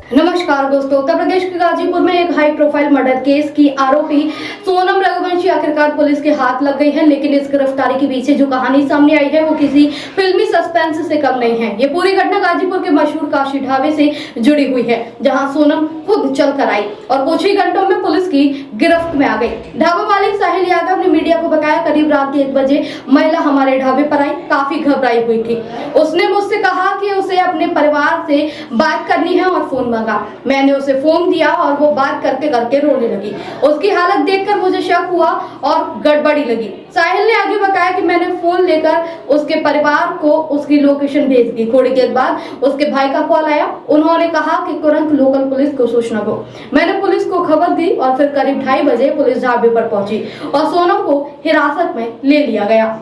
नमस्कार दोस्तों, उत्तर प्रदेश के गाजीपुर में एक हाई प्रोफाइल मर्डर केस की आरोपी सोनम रघुवंशी आखिरकार पुलिस के हाथ लग गई है। लेकिन इस गिरफ्तारी के पीछे जो कहानी सामने आई है वो किसी फिल्मी सस्पेंस से कम नहीं है। ये पूरी घटना गाजीपुर के मशहूर काशी ढाबे से जुड़ी हुई है, जहां सोनम खुद चल कर आई और कुछ ही घंटों में पुलिस की गिरफ्त में आ गई। ढाबा मालिक साहिल यादव ने मीडिया को बताया, करीब रात 1 बजे महिला हमारे ढाबे पर आई, काफी घबराई हुई थी। उसने मुझसे कहा कि उसे अपने परिवार से बात करनी है और फोन मांगा। मैंने उसे फोन दिया और वो बात करते करते रोने लगी। उसकी हालत देखकर मुझे शक हुआ और गड़बड़ी लगी। साहिल ने आगे बताया कि मैंने फोन लेकर उसके परिवार को उसकी लोकेशन भेज दी। थोड़ी देर बाद उसके भाई का कॉल आया। उन्होंने कहा कि तुरंत लोकल पुलिस को सूचना दो। मैंने पुलिस को खबर दी और फिर करीब 2:30 बजे पुलिस ढाबे पर पहुंची और सोनम को हिरासत में ले लिया गया।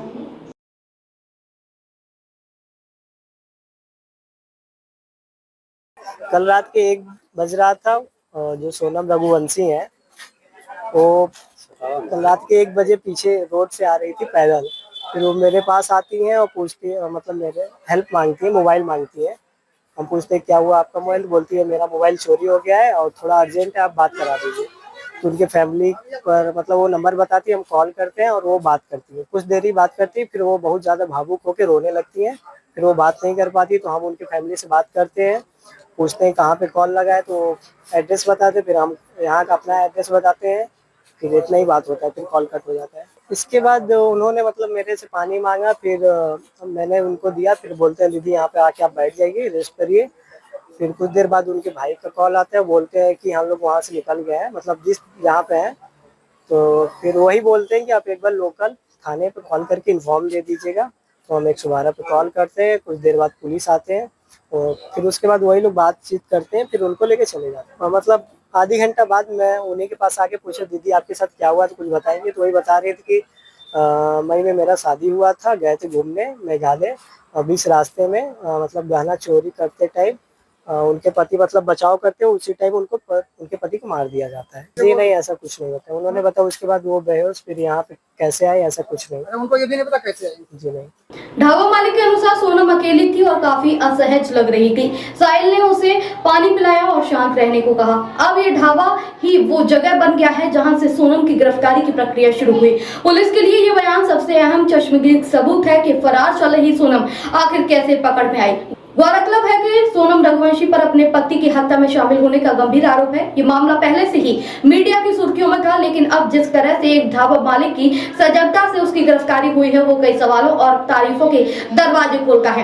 कल रात के 1 बज रहा था। और जो सोनम रघुवंशी है वो कल रात के 1 बजे पीछे रोड से आ रही थी पैदल। फिर वो मेरे पास आती हैं और पूछती है, मतलब मेरे हेल्प मांगती है, मोबाइल मांगती है। हम पूछते हैं क्या हुआ आपका मोबाइल, बोलती है मेरा मोबाइल चोरी हो गया है और थोड़ा अर्जेंट है, आप बात करा दीजिए। तो उनके फैमिली पर मतलब वो नंबर बताती है, हम कॉल करते हैं और वो बात करती है। कुछ देर ही बात करती है, फिर वो बहुत ज़्यादा भावुक होकर रोने लगती है। फिर वो बात नहीं कर पाती तो हम उनके फैमिली से बात करते हैं, पूछते हैं कहाँ पे कॉल लगा है, तो एड्रेस बताते, फिर हम यहाँ का अपना एड्रेस बताते हैं। फिर इतना ही बात होता है, फिर कॉल कट हो जाता है। इसके बाद उन्होंने मतलब मेरे से पानी मांगा, फिर मैंने उनको दिया। फिर बोलते हैं दीदी यहाँ पे आके आप बैठ जाइए, रेस्ट करिए। फिर कुछ देर बाद उनके भाई का कॉल आता है, बोलते हैं कि हम लोग वहाँ से निकल गए हैं, मतलब जिस जहाँ पे हैं। तो फिर वही बोलते हैं कि आप एक बार लोकल थाने पे कॉल करके इन्फॉर्म दे दीजिएगा। तो हम 112 पे कॉल करते हैं। कुछ देर बाद पुलिस आते हैं और फिर उसके बाद वही लोग बातचीत करते हैं, फिर उनको लेके चले जाते हैं। और मतलब आधी घंटा बाद मैं उन्हीं के पास आके पूछा दीदी आपके साथ क्या हुआ, तो कुछ बताएंगे। तो वही बता रहे थे कि मई में मेरा शादी हुआ था, गए थे घूमने मेघालय, और बीच रास्ते में मतलब गहना चोरी करते टाइम उनके पति मतलब बचाव करते हैं, उसी टाइम उनके पति को मार दिया जाता है। जी नहीं, ऐसा कुछ नहीं होता। उन्होंने बताया उसके बाद वो बेहोश, फिर यहाँ पे कैसे आए ऐसा कुछ नहीं। उनको ये भी नहीं पता कैसे आई। जी नहीं। ढाबा मालिक के अनुसार सोनम अकेली थी और काफी असहज लग रही थी। साहिल ने उसे पानी पिलाया और शांत रहने को कहा। अब ये ढाबा ही वो जगह बन गया है जहां से सोनम की गिरफ्तारी की प्रक्रिया शुरू हुई। पुलिस के लिए ये बयान सबसे अहम चश्मदीद सबूत है कि फरार चल रही सोनम आखिर कैसे पकड़ में आई। गौरतलब है कि सोनम रघुवंशी पर अपने पति की हत्या में शामिल होने का गंभीर आरोप है। ये मामला पहले से ही मीडिया की सुर्खियों में था, लेकिन अब जिस तरह से एक ढाबा मालिक की सजगता से उसकी गिरफ्तारी हुई है वो कई सवालों और तारीफों के दरवाजे खोलता है।